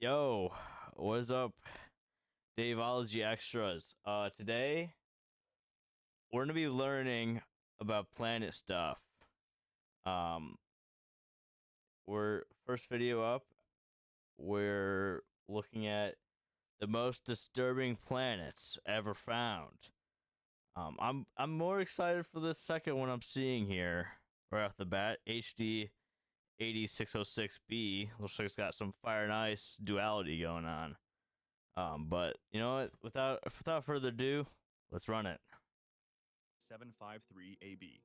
Yo, what's up, Daveology extras? Today we're gonna be learning about planet stuff. Um, we're first video up. We're looking at the most disturbing planets ever found. I'm more excited for this second one I'm seeing here right off the bat. HD 8606b looks like it's got some fire and ice duality going on. But you know what? Without further ado, let's run it. 753 AB.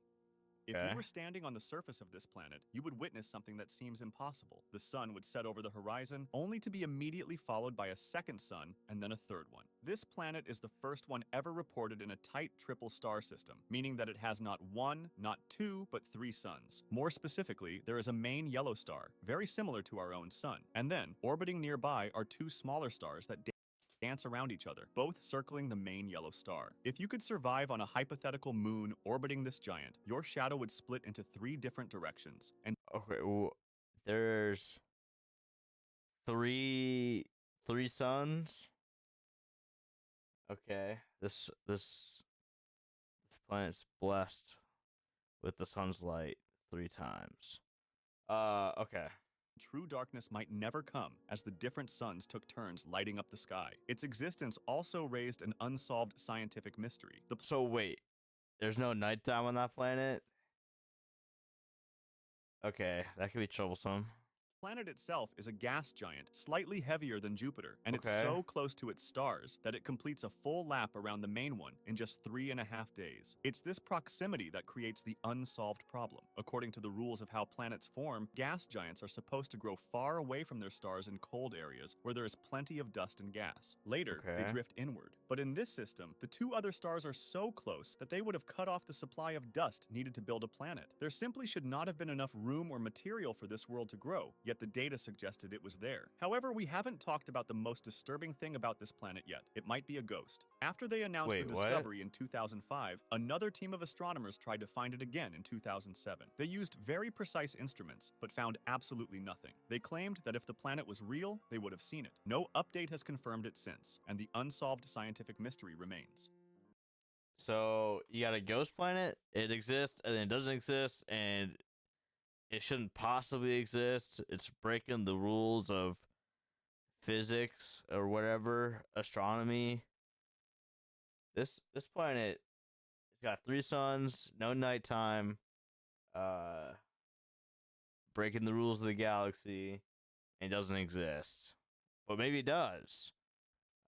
If you Okay. were standing on the surface of this planet, you would witness something that seems impossible. The sun would set over the horizon, only to be immediately followed by a second sun and then a third one. This planet is the first one ever reported in a tight triple star system, meaning that it has not one, not two, but three suns. More specifically, there is a main yellow star, very similar to our own sun. And then, orbiting nearby are two smaller stars that dance around each other, both circling the main yellow star. If you could survive on a hypothetical moon orbiting this giant, your shadow would split into three different directions. And Okay. There's three suns. Okay. This planet's blessed with the sun's light three times. Okay. true darkness might never come, as the different suns took turns lighting up the sky. Its existence also raised an unsolved scientific mystery. The So wait, there's no nighttime on that planet? Okay, that could be troublesome. planet itself is a gas giant, slightly heavier than Jupiter, and it's Okay. so close to its stars that it completes a full lap around the main one in just 3.5 days. It's this proximity that creates the unsolved problem. According to the rules of how planets form, gas giants are supposed to grow far away from their stars in cold areas where there is plenty of dust and gas. Later, they Okay. drift inward. But in this system, the two other stars are so close that they would have cut off the supply of dust needed to build a planet. There simply should not have been enough room or material for this world to grow, yet the data suggested it was there. However, we haven't talked about the most disturbing thing about this planet yet. It might be a ghost. After they announced the Wait, what? discovery in 2005, another team of astronomers tried to find it again in 2007. They used very precise instruments, but found absolutely nothing. They claimed that if the planet was real, they would have seen it. No update has confirmed it since, and the unsolved scientific mystery remains. So you got a ghost planet, it exists, and then it doesn't exist, and it shouldn't possibly exist. It's breaking the rules of physics or whatever, astronomy. This planet has got three suns, no nighttime, uh breaking the rules of the galaxy, and doesn't exist. But maybe it does.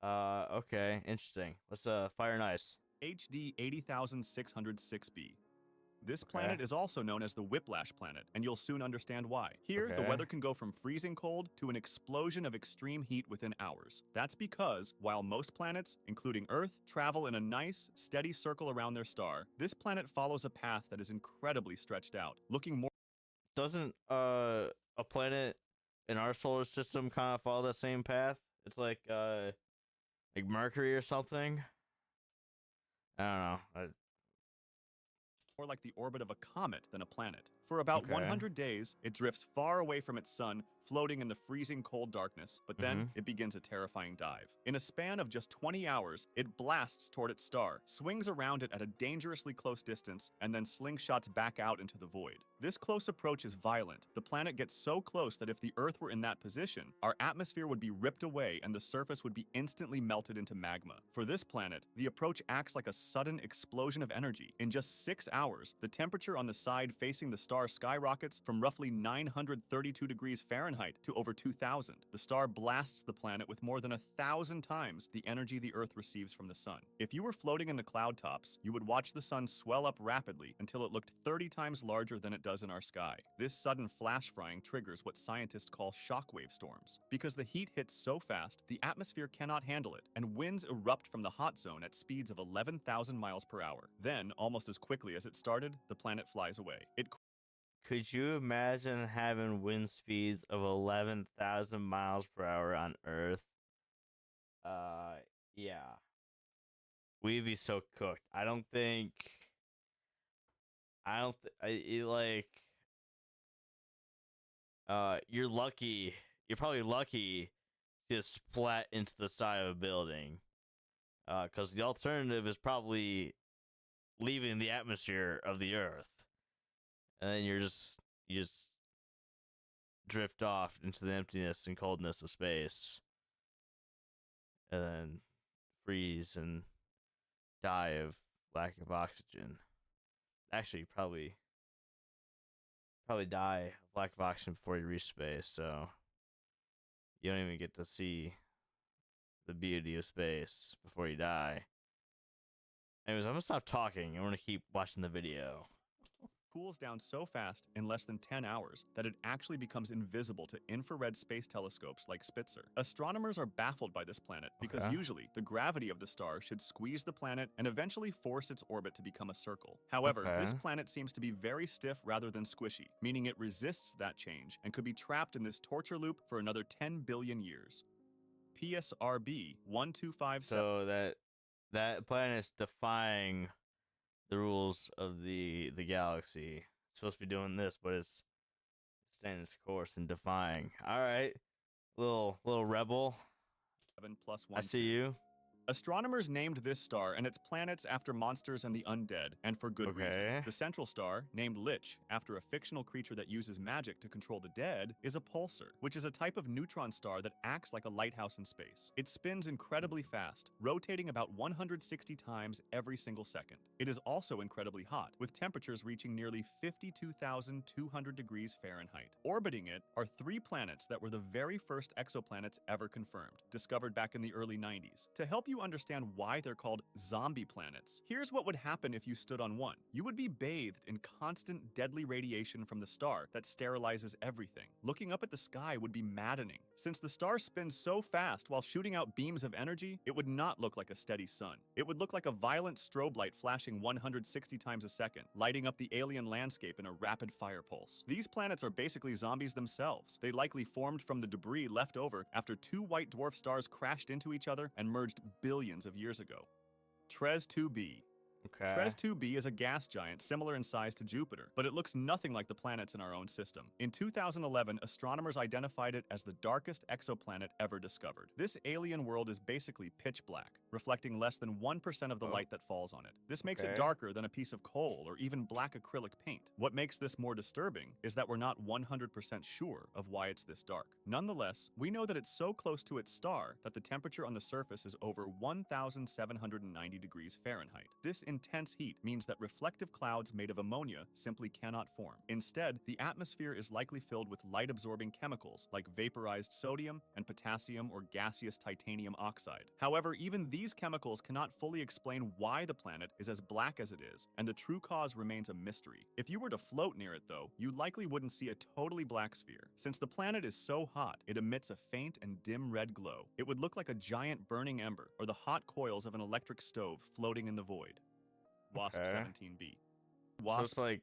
Okay, interesting. Let's fire and ice. HD 80606b. This Okay. planet is also known as the Whiplash Planet, and you'll soon understand why. Here, the Okay. weather can go from freezing cold to an explosion of extreme heat within hours. That's because, while most planets, including Earth, travel in a nice, steady circle around their star, this planet follows a path that is incredibly stretched out, looking more Doesn't a planet in our solar system kind of follow that same path? It's like Mercury or something. I don't know. like the orbit of a comet than a planet. For about Okay. 100 days, it drifts far away from its sun, floating in the freezing cold darkness, but then it begins a terrifying dive. In a span of just 20 hours, it blasts toward its star, swings around it at a dangerously close distance, and then slingshots back out into the void. This close approach is violent. The planet gets so close that if the Earth were in that position, our atmosphere would be ripped away and the surface would be instantly melted into magma. For this planet, the approach acts like a sudden explosion of energy. In just 6 hours, the temperature on the side facing the star skyrockets from roughly 932 degrees Fahrenheit to over 2,000. The star blasts the planet with more than 1,000 times the energy the Earth receives from the sun. If you were floating in the cloud tops, you would watch the sun swell up rapidly until it looked 30 times larger than it does in our sky. This sudden flash frying triggers what scientists call shockwave storms. Because the heat hits so fast, the atmosphere cannot handle it, and winds erupt from the hot zone at speeds of 11,000 miles per hour. Then, almost as quickly as it started, the planet flies away. It Could you imagine having wind speeds of 11,000 miles per hour on Earth? Uh, yeah. We'd be so cooked. I don't, th- I, like, you're lucky. You're probably lucky just splat into the side of a building. Because the alternative is probably leaving the atmosphere of the Earth, and then you just drift off into the emptiness and coldness of space, and then freeze and die of lack of oxygen. Actually, probably die of lack of oxygen before you reach space, so you don't even get to see the beauty of space before you die. Anyways, I'm gonna stop talking. I want to keep watching the video. Cools down so fast in less than 10 hours that it actually becomes invisible to infrared space telescopes like Spitzer. Astronomers are baffled by this planet because Okay. usually the gravity of the star should squeeze the planet and eventually force its orbit to become a circle. However, this Okay. planet seems to be very stiff rather than squishy, meaning it resists that change and could be trapped in this torture loop for another 10 billion years. PSRB 1257. So that planet's defying the rules of the galaxy. It's supposed to be doing this, but it's staying its course and defying. All right, little rebel. 7 plus I 1. see you. Astronomers named this star and its planets after monsters and the undead, and for good reason. Okay. The central star, named Lich, after a fictional creature that uses magic to control the dead, is a pulsar, which is a type of neutron star that acts like a lighthouse in space. It spins incredibly fast, rotating about 160 times every single second. It is also incredibly hot, with temperatures reaching nearly 52,200 degrees Fahrenheit. Orbiting it are 3 planets that were the very first exoplanets ever confirmed, discovered back in the early 90s. To help you understand why they're called zombie planets, here's what would happen if you stood on one. You would be bathed in constant deadly radiation from the star that sterilizes everything. Looking up at the sky would be maddening. Since the star spins so fast while shooting out beams of energy, it would not look like a steady sun. It would look like a violent strobe light flashing 160 times a second, lighting up the alien landscape in a rapid fire pulse. These planets are basically zombies themselves. They likely formed from the debris left over after 2 white dwarf stars crashed into each other and merged billions of years ago. TRES 2b. Okay. TRES 2b is a gas giant similar in size to Jupiter, but it looks nothing like the planets in our own system. In 2011, astronomers identified it as the darkest exoplanet ever discovered. This alien world is basically pitch black, reflecting less than 1% of the light that falls on it. This makes it Okay. darker than a piece of coal or even black acrylic paint. What makes this more disturbing is that we're not 100% sure of why it's this dark. Nonetheless, we know that it's so close to its star that the temperature on the surface is over 1,790 degrees Fahrenheit. This intense heat means that reflective clouds made of ammonia simply cannot form. Instead, the atmosphere is likely filled with light-absorbing chemicals like vaporized sodium and potassium or gaseous titanium oxide. However, even these chemicals cannot fully explain why the planet is as black as it is, and the true cause remains a mystery. If you were to float near it, though, you likely wouldn't see a totally black sphere. Since the planet is so hot, it emits a faint and dim red glow. It would look like a giant burning ember or the hot coils of an electric stove floating in the void. WASP Okay. 17b. So WASP it's like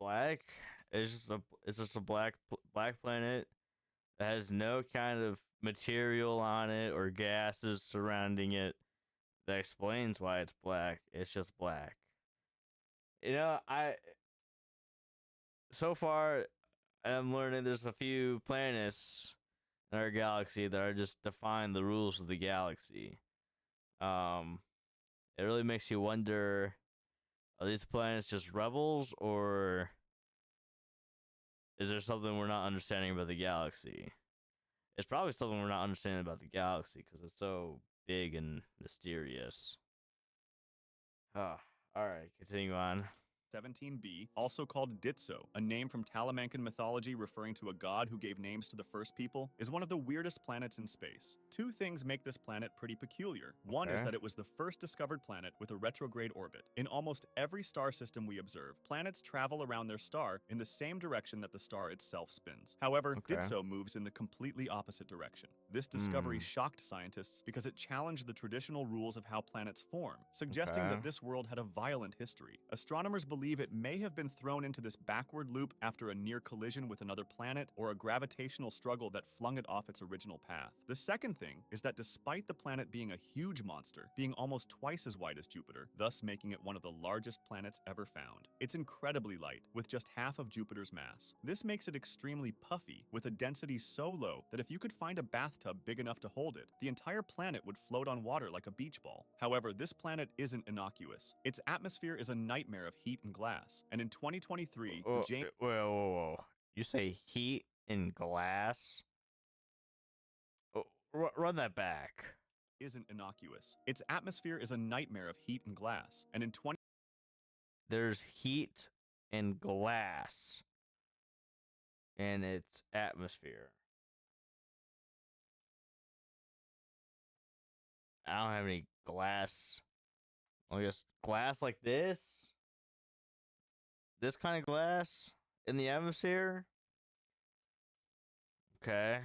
black. It's just a black planet that has no kind of material on it or gases surrounding it that explains why it's black. It's just black. You know, so far I'm learning there's a few planets in our galaxy that are just defying the rules of the galaxy. It really makes you wonder, are these planets just rebels, or is there something we're not understanding about the galaxy? It's probably something we're not understanding about the galaxy because it's so big and mysterious. All right, continue on. 17b, also called Ditso, a name from Talamancan mythology referring to a god who gave names to the first people, is one of the weirdest planets in space. 2 things make this planet pretty peculiar. One is Okay. that it was the first discovered planet with a retrograde orbit. In almost every star system we observe, planets travel around their star in the same direction that the star itself spins. However, Okay. Ditso moves in the completely opposite direction. This discovery shocked scientists because it challenged the traditional rules of how planets form, suggesting Okay. that this world had a violent history. Astronomers believe believe it may have been thrown into this backward loop after a near collision with another planet or a gravitational struggle that flung it off its original path. The second thing is that despite the planet being a huge monster, being almost twice as wide as Jupiter, thus making it one of the largest planets ever found, it's incredibly light, with just half of Jupiter's mass. This makes it extremely puffy, with a density so low that if you could find a bathtub big enough to hold it, the entire planet would float on water like a beach ball. However, this planet isn't innocuous. Its atmosphere is a nightmare of heat and glass, and in 2023, the James... Whoa. You say heat and glass? Oh, run that back. Isn't innocuous. Its atmosphere is a nightmare of heat and glass, and in There's heat and glass in its atmosphere. I don't have any glass. I guess glass like this? This kind of glass in the atmosphere? Okay.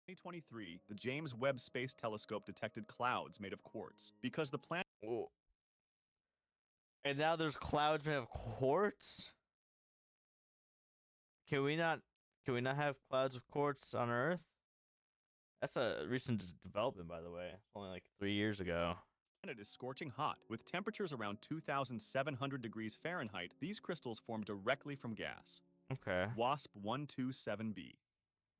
2023, the James Webb Space Telescope detected clouds made of quartz. Because the planet... Ooh. And now there's clouds made of quartz? Can we not have clouds of quartz on Earth? That's a recent development, by the way. Only like 3 years ago. The planet is scorching hot. With temperatures around 2,700 degrees Fahrenheit, these crystals form directly from gas. Okay. WASP 127b.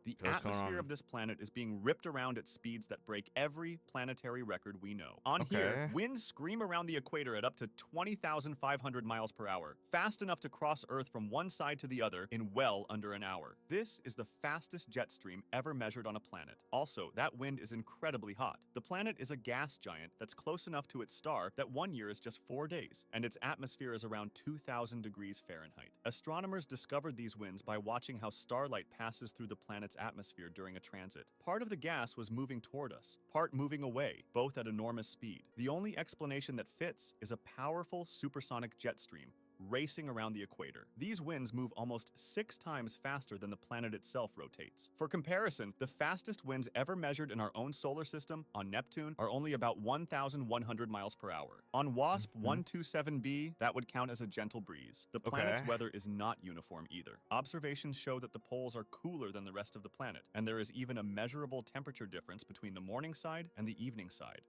The What's going atmosphere on? of this planet is being ripped around at speeds that break every planetary record we know. On here, Okay. winds scream around the equator at up to 20,500 miles per hour, fast enough to cross Earth from one side to the other in well under an hour. This is the fastest jet stream ever measured on a planet. Also, that wind is incredibly hot. The planet is a gas giant that's close enough to its star that 1 year is just 4 days, and its atmosphere is around 2,000 degrees Fahrenheit. Astronomers discovered these winds by watching how starlight passes through the planet's atmosphere during a transit. Part of the gas was moving toward us, part moving away, both at enormous speed. The only explanation that fits is a powerful supersonic jet stream racing around the equator. These winds move almost 6 times faster than the planet itself rotates. For comparison, the fastest winds ever measured in our own solar system, on Neptune, are only about 1,100 miles per hour. On WASP 127b, that would count as a gentle breeze. The planet's weather is not uniform either. Observations show that the poles are cooler than the rest of the planet, and there is even a measurable temperature difference between the morning side and the evening side.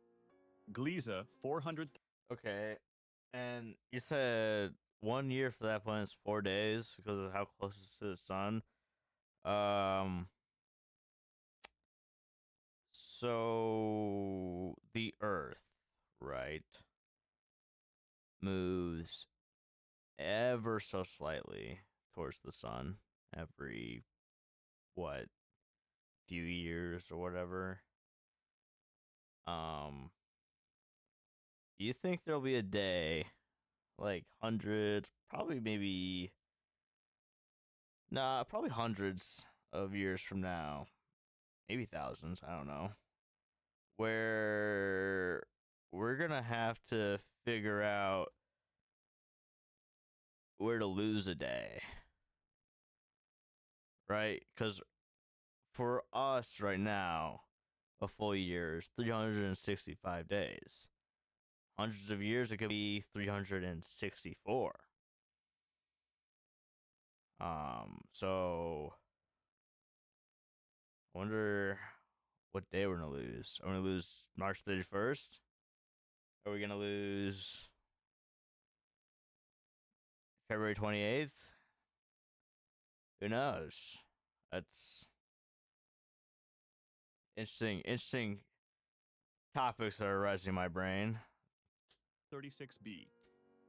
Gliese 400... Okay. And you said 1 year for that planet is 4 days because of how close it is to the sun. So the Earth, right, moves ever so slightly towards the sun every few years or whatever. You think there'll be a day, like hundreds, probably hundreds of years from now, maybe thousands, I don't know, where we're gonna have to figure out where to lose a day, right? Because for us right now, a full year is 365 days. Hundreds of years, it could be 364. So I wonder what day we're gonna lose. Are we gonna lose March 31st? Are we gonna lose February 28th? Who knows? That's interesting topics that are rising in my brain. 36b.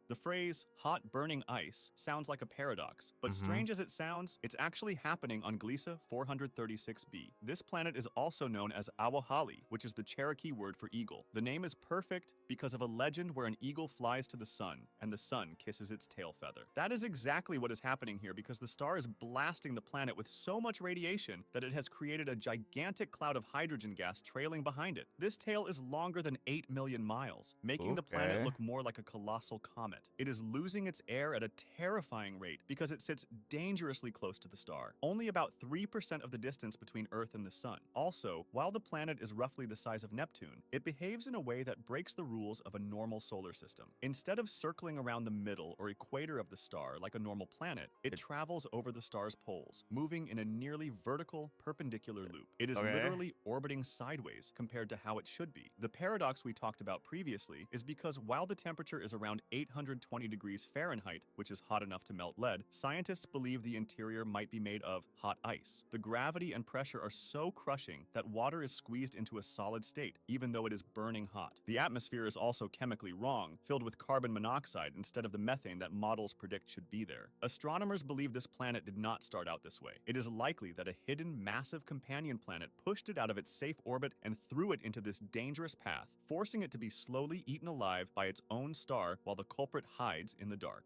The phrase, hot burning ice, sounds like a paradox, but strange as it sounds, it's actually happening on Gliese 436b. This planet is also known as Awahali, which is the Cherokee word for eagle. The name is perfect because of a legend where an eagle flies to the sun, and the sun kisses its tail feather. That is exactly what is happening here because the star is blasting the planet with so much radiation that it has created a gigantic cloud of hydrogen gas trailing behind it. This tail is longer than 8 million miles, making the planet look more like a colossal comet. yet. It is losing its air at a terrifying rate because it sits dangerously close to the star, only about 3% of the distance between Earth and the Sun. Also, while the planet is roughly the size of Neptune, it behaves in a way that breaks the rules of a normal solar system. Instead of circling around the middle or equator of the star like a normal planet, it travels over the star's poles, moving in a nearly vertical, perpendicular loop. It is literally orbiting sideways compared to how it should be. The paradox we talked about previously is because while the temperature is around 820 degrees Fahrenheit, which is hot enough to melt lead, scientists believe the interior might be made of hot ice. The gravity and pressure are so crushing that water is squeezed into a solid state, even though it is burning hot. The atmosphere is also chemically wrong, filled with carbon monoxide instead of the methane that models predict should be there. Astronomers believe this planet did not start out this way. It is likely that a hidden, massive companion planet pushed it out of its safe orbit and threw it into this dangerous path, forcing it to be slowly eaten alive by its own star while the culprit hides in the dark.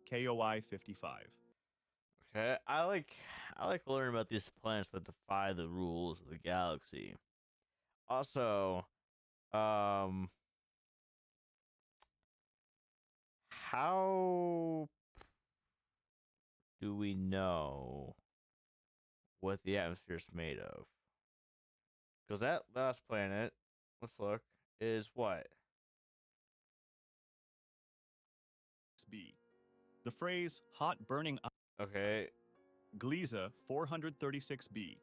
KOI 55. Okay, I like learning about these planets that defy the rules of the galaxy. Also, um, how do we know what the atmosphere is made of? Because that last planet, let's look, is what? B. The phrase hot burning Okay, Gliese 436b.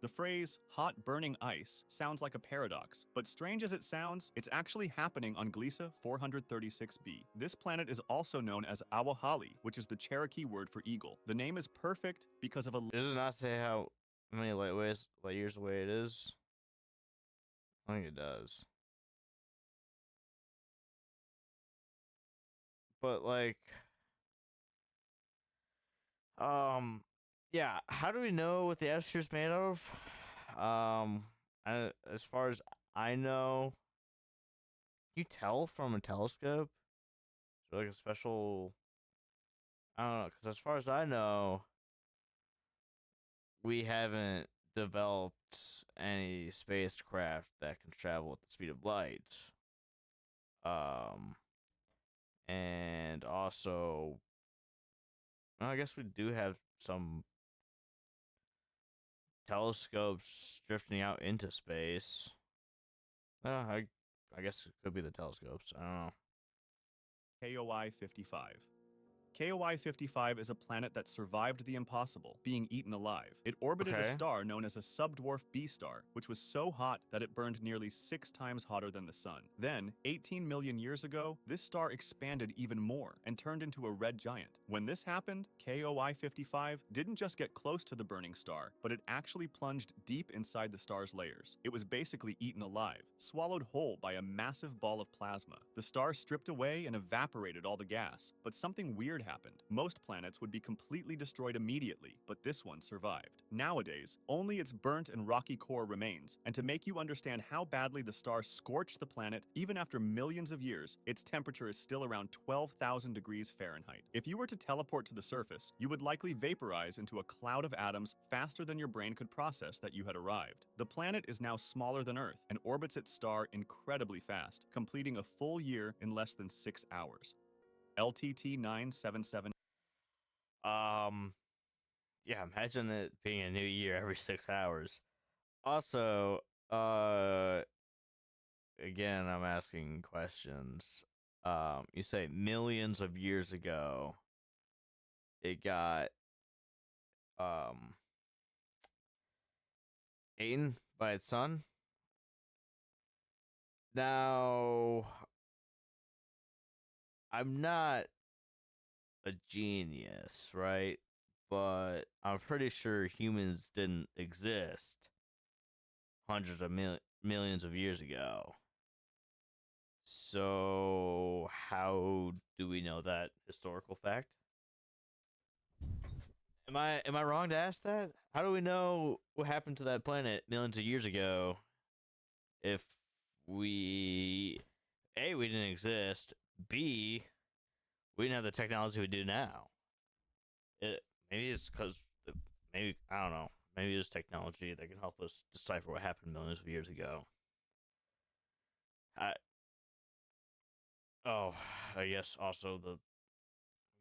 The phrase hot burning ice sounds like a paradox, but strange as it sounds, it's actually happening on Gliese 436b. This planet is also known as Awahali, which is the Cherokee word for eagle. The name is perfect because of a does it not say how many light years away it is? I think it does. But like, um, yeah. How do we know what the atmosphere's made of? As far as I know, can you tell from a telescope? Is there like a special? I don't know. Because as far as I know, we haven't developed any spacecraft that can travel at the speed of light. Um, and also, well, I guess we do have some telescopes drifting out into space. I guess it could be the telescopes. I don't know. KOI 55. KOI 55 is a planet that survived the impossible, being eaten alive. It orbited a Okay. star known as a subdwarf B star, which was so hot that it burned nearly 6 times hotter than the sun. Then, 18 million years ago, this star expanded even more and turned into a red giant. When this happened, KOI 55 didn't just get close to the burning star, but it actually plunged deep inside the star's layers. It was basically eaten alive, swallowed whole by a massive ball of plasma. The star stripped away and evaporated all the gas, but something weird happened. Most planets would be completely destroyed immediately, but this one survived. Nowadays, only its burnt and rocky core remains, and to make you understand how badly the star scorched the planet, even after millions of years, its temperature is still around 12,000 degrees Fahrenheit. If you were to teleport to the surface, you would likely vaporize into a cloud of atoms faster than your brain could process that you had arrived. The planet is now smaller than Earth and orbits its star incredibly fast, completing a full year in less than 6 hours. LTT 977. Um, yeah. Imagine it being a new year every 6 hours. Also, again, I'm asking questions. You say millions of years ago, it got um eaten by its son. Now, I'm not a genius, right? But I'm pretty sure humans didn't exist hundreds of millions of years ago. So, how do we know that historical fact? Am I wrong to ask that? How do we know what happened to that planet millions of years ago if we we didn't exist, B we didn't have the technology we do now? It maybe it's because maybe I don't know. Maybe there's technology that can help us decipher what happened millions of years ago. I Oh, I guess also I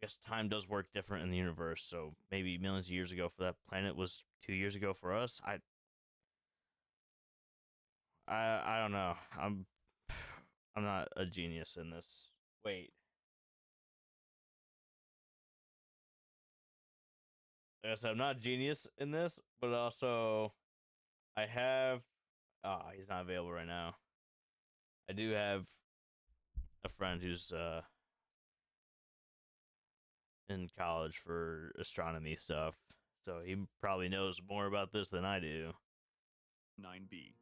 guess time does work different in the universe. So maybe millions of years ago for that planet was 2 years ago for us. I don't know. I'm not a genius in this. Wait, like I said, I'm not a genius in this, but also I have. He's not available right now. I do have a friend who's in college for astronomy stuff, so he probably knows more about this than I do. 9b.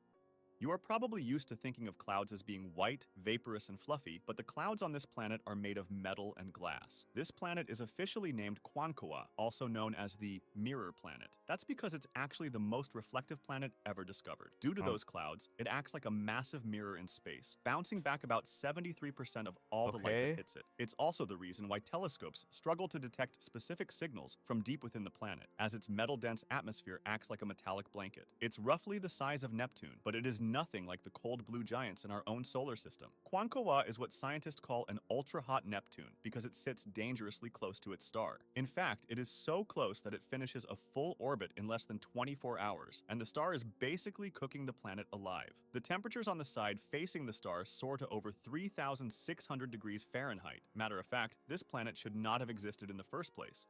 You are probably used to thinking of clouds as being white, vaporous, and fluffy, but the clouds on this planet are made of metal and glass. This planet is officially named Quankoa, also known as the Mirror Planet. That's because it's actually the most reflective planet ever discovered. Due to Um, those clouds, it acts like a massive mirror in space, bouncing back about 73% of all the light that okay, hits it. It's also the reason why telescopes struggle to detect specific signals from deep within the planet, as its metal-dense atmosphere acts like a metallic blanket. It's roughly the size of Neptune, but it is nothing like the cold blue giants in our own solar system. Quankoa is what scientists call an ultra-hot Neptune because it sits dangerously close to its star. In fact, it is so close that it finishes a full orbit in less than 24 hours, and the star is basically cooking the planet alive. The temperatures on the side facing the star soar to over 3,600 degrees Fahrenheit. Matter of fact, this planet should not have existed in the first place.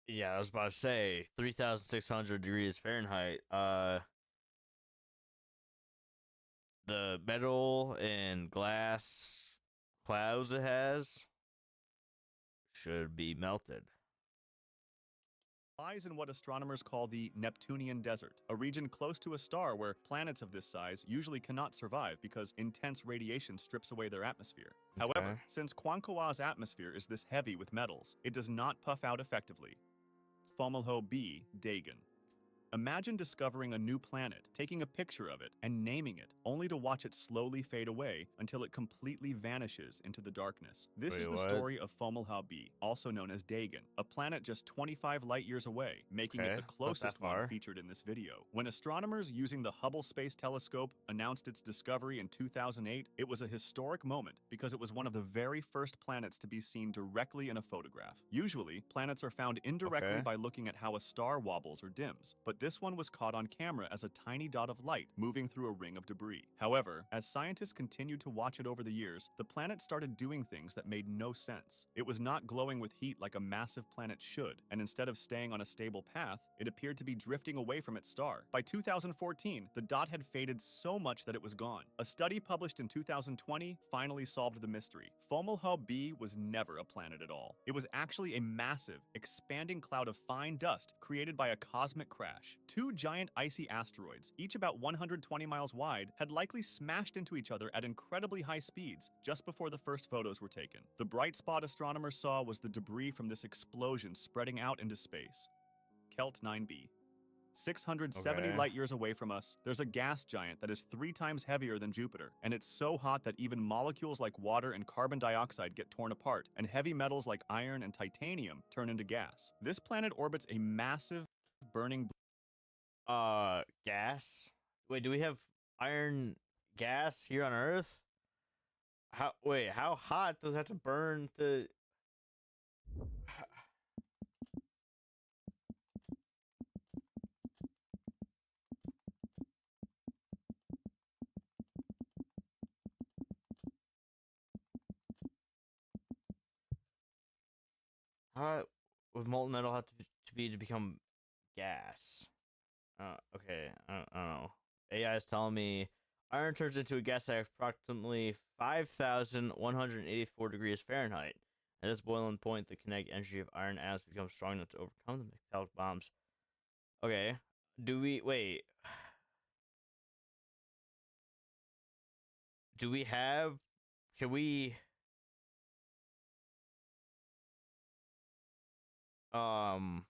yeah, I was about to say 3,600 degrees Fahrenheit. The metal and glass clouds it has should be melted. lies in what astronomers call the Neptunian Desert, a region close to a star where planets of this size usually cannot survive because intense radiation strips away their atmosphere. However, Okay. since Quankoa's atmosphere is this heavy with metals, it does not puff out effectively. Fomalhaut B. Dagon. Imagine discovering a new planet, taking a picture of it, and naming it, only to watch it slowly fade away until it completely vanishes into the darkness. This Wait, is the what? story of Fomalhaut B, also known as Dagon, a planet just 25 light years away, making it Okay, the not that closest one far. featured in this video. When astronomers using the Hubble Space Telescope announced its discovery in 2008, it was a historic moment because it was one of the very first planets to be seen directly in a photograph. Usually, planets are found indirectly Okay. by looking at how a star wobbles or dims, but this one was caught on camera as a tiny dot of light moving through a ring of debris. However, as scientists continued to watch it over the years, the planet started doing things that made no sense. It was not glowing with heat like a massive planet should, and instead of staying on a stable path, it appeared to be drifting away from its star. By 2014, the dot had faded so much that it was gone. A study published in 2020 finally solved the mystery. Fomalhaut B was never a planet at all. It was actually a massive, expanding cloud of fine dust created by a cosmic crash. Two giant icy asteroids, each about 120 miles wide, had likely smashed into each other at incredibly high speeds just before the first photos were taken. The bright spot astronomers saw was the debris from this explosion spreading out into space. Kelt 9b. 670 Okay. light years away from us, there's a gas giant that is 3 times heavier than Jupiter, and it's so hot that even molecules like water and carbon dioxide get torn apart, and heavy metals like iron and titanium turn into gas. This planet orbits a massive burning Gas. Wait, do we have iron gas here on Earth? How? Wait, how hot does it have to burn to? How would molten metal have to become gas? Okay, I don't know. AI is telling me iron turns into a gas at approximately 5,184 degrees Fahrenheit. At this boiling point, the kinetic energy of iron atoms becomes strong enough to overcome the metallic bombs. Okay, do we wait? Do we have? Can we? Um,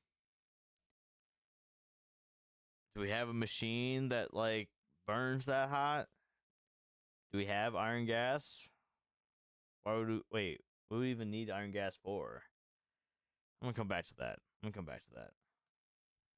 do we have a machine that like burns that hot? Do we have iron gas? Why would we wait? What do we even need iron gas for? I'm gonna come back to that. I'm gonna come back to that.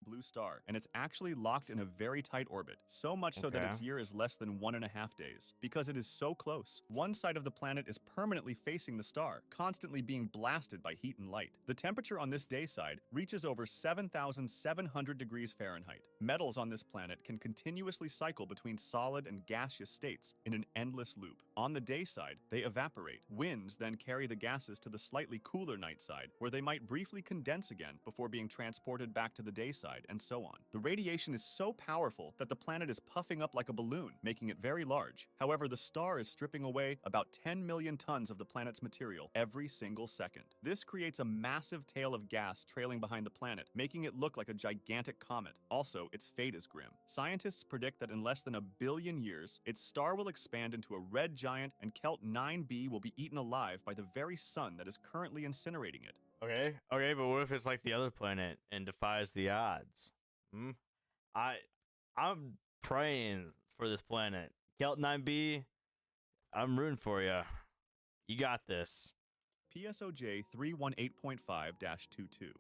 blue star, and it's actually locked in a very tight orbit, so much so that Okay. its year is less than 1.5 days. Because it is so close, one side of the planet is permanently facing the star, constantly being blasted by heat and light. The temperature on this day side reaches over 7,700 degrees Fahrenheit. Metals on this planet can continuously cycle between solid and gaseous states in an endless loop. On the day side, they evaporate. Winds then carry the gases to the slightly cooler night side, where they might briefly condense again before being transported back to the day side, and so on. The radiation is so powerful that the planet is puffing up like a balloon, making it very large. However, the star is stripping away about 10 million tons of the planet's material every single second. This creates a massive tail of gas trailing behind the planet, making it look like a gigantic comet. Also, its fate is grim. Scientists predict that in less than 1 billion years, its star will expand into a red giant, and Kelt 9b will be eaten alive by the very sun that is currently incinerating it. Okay, but what if it's like the other planet and defies the odds? Hmm? I I'm praying for this planet. Kelt 9B, I'm rooting for you. You got this. PSOJ 318.5-22.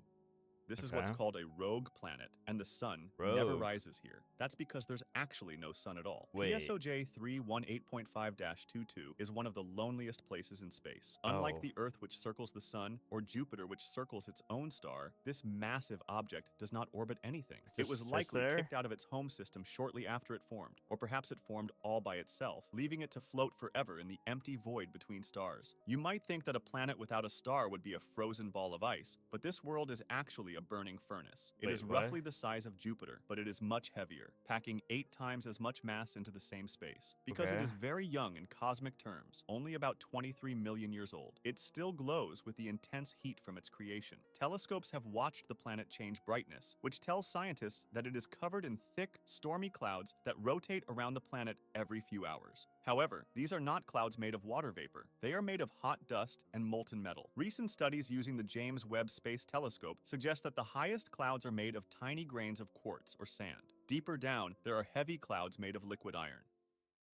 This is what's Okay. called a rogue planet, and the sun never Rogue. rises here. That's because there's actually no sun at all. Wait. PSOJ 318.5-22 is one of the loneliest places in space. Unlike Oh. the Earth, which circles the sun, or Jupiter, which circles its own star, this massive object does not orbit anything. It was Just sits likely there? kicked out of its home system shortly after it formed, or perhaps it formed all by itself, leaving it to float forever in the empty void between stars. You might think that a planet without a star would be a frozen ball of ice, but this world is actually a burning furnace. It Wait, is what? roughly the size of Jupiter, but it is much heavier, packing 8 times as much mass into the same space. Because it Okay. is very young in cosmic terms, only about 23 million years old, it still glows with the intense heat from its creation. Telescopes have watched the planet change brightness, which tells scientists that it is covered in thick, stormy clouds that rotate around the planet every few hours. However, these are not clouds made of water vapor. They are made of hot dust and molten metal. Recent studies using the James Webb Space Telescope suggest that the highest clouds are made of tiny grains of quartz or sand. Deeper down, there are heavy clouds made of liquid iron.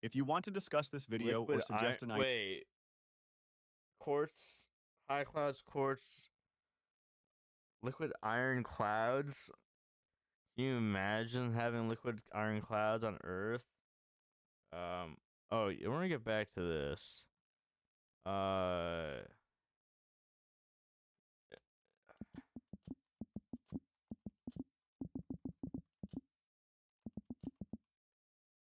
If you want to discuss this video or suggest an idea, Wait. Quartz, high clouds, quartz, liquid iron clouds. Can you imagine having liquid iron clouds on Earth? Oh, we're gonna get back to this. Uh,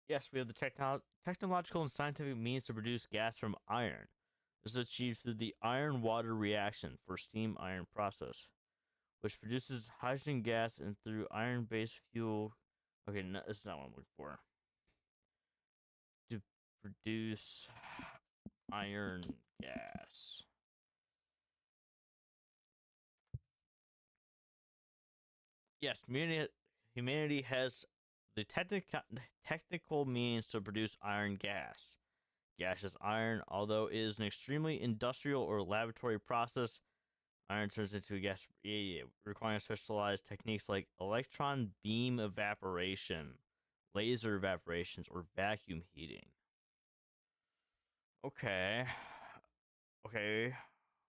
yes, we have the technological and scientific means to produce gas from iron. This is achieved through the iron-water reaction for steam iron process, which produces hydrogen gas and through iron-based fuel. Okay, no, this is not what I'm looking for. To produce iron gas. Yes, humanity has the technical means to produce iron gas. Gaseous iron, although it is an extremely industrial or laboratory process, iron turns into a gas requiring specialized techniques like electron beam evaporation, laser evaporations, or vacuum heating. Okay. Okay.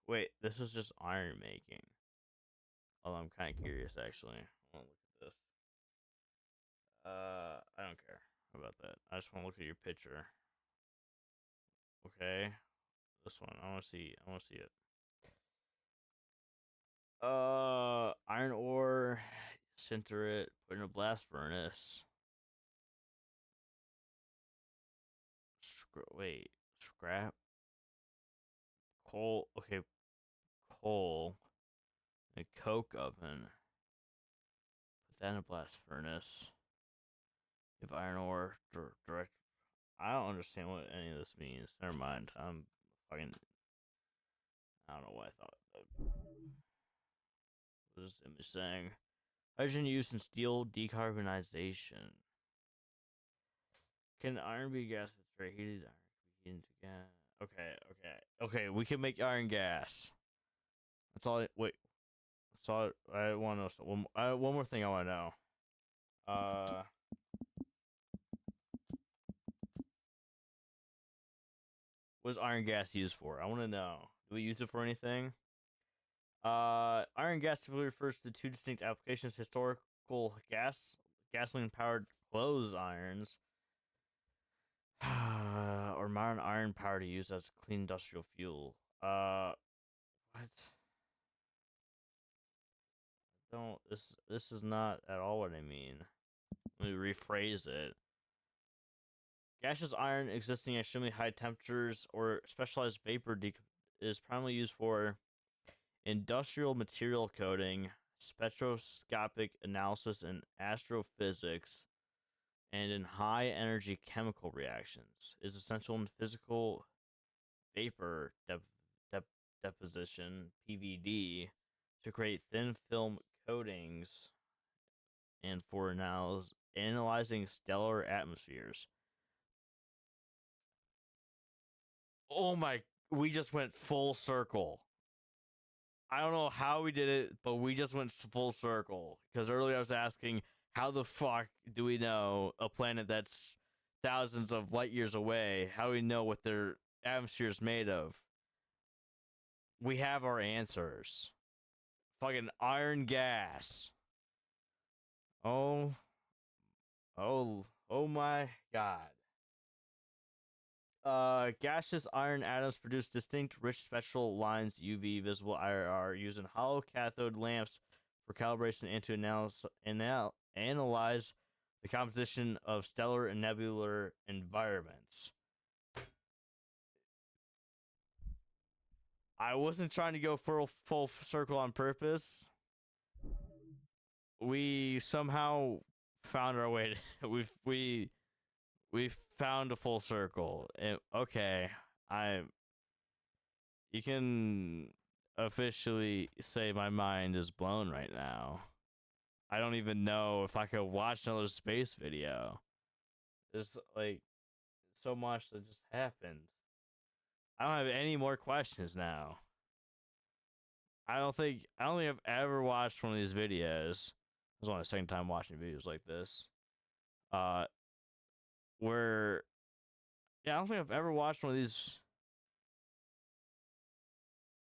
Wait, this is just iron making. Although I'm kind of curious, actually. I want to look at this. I don't care about that. I just want to look at your picture. Okay, this one. I want to see. I want to see it. Iron ore, sinter it, put in a blast furnace. Wait, scrap coal. Okay, coal. A coke oven. Put that in a blast furnace. If iron ore direct. I don't understand what any of this means. Never mind. I'm fucking. I don't know what I thought. What is this image saying? Hydrogen used in steel decarbonization. Can iron be a gas if it's very heated? Iron can be heated into gas. Okay. We can make iron gas. That's all. Wait. That's all. I want to know. One more thing I want to know. What is iron gas used for? I want to know. Do we use it for anything? Iron gas typically refers to two distinct applications: gasoline powered clothes irons, or modern iron power to use as clean industrial fuel. What? Don't this is not at all what I mean. Let me rephrase it. Gaseous iron existing at extremely high temperatures or specialized is primarily used for industrial material coating, spectroscopic analysis, and astrophysics, and in high energy chemical reactions. Is essential in physical vapor dep- deposition (PVD) to create thin film coatings and for analyzing stellar atmospheres. Oh my, we just went full circle. I don't know how we did it, but we just went full circle. Because earlier I was asking, how the fuck do we know a planet that's thousands of light years away? How do we know what their atmosphere is made of? We have our answers. Fucking iron gas. Oh, oh my god. Gaseous iron atoms produce distinct, rich spectral lines UV visible IR using hollow cathode lamps for calibration and to analyze the composition of stellar and nebular environments. I wasn't trying to go full circle on purpose. We somehow found our way. We found a full circle. Okay, I you can officially say my mind is blown right now. I don't even know if I could watch another space video. There's like so much that just happened. I don't have any more questions now. I don't think I've ever watched one of these videos. This is only the second time watching videos like this. Uh where yeah, I don't think I've ever watched one of these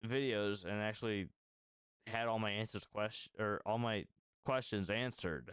videos and actually had all my answers all my questions answered.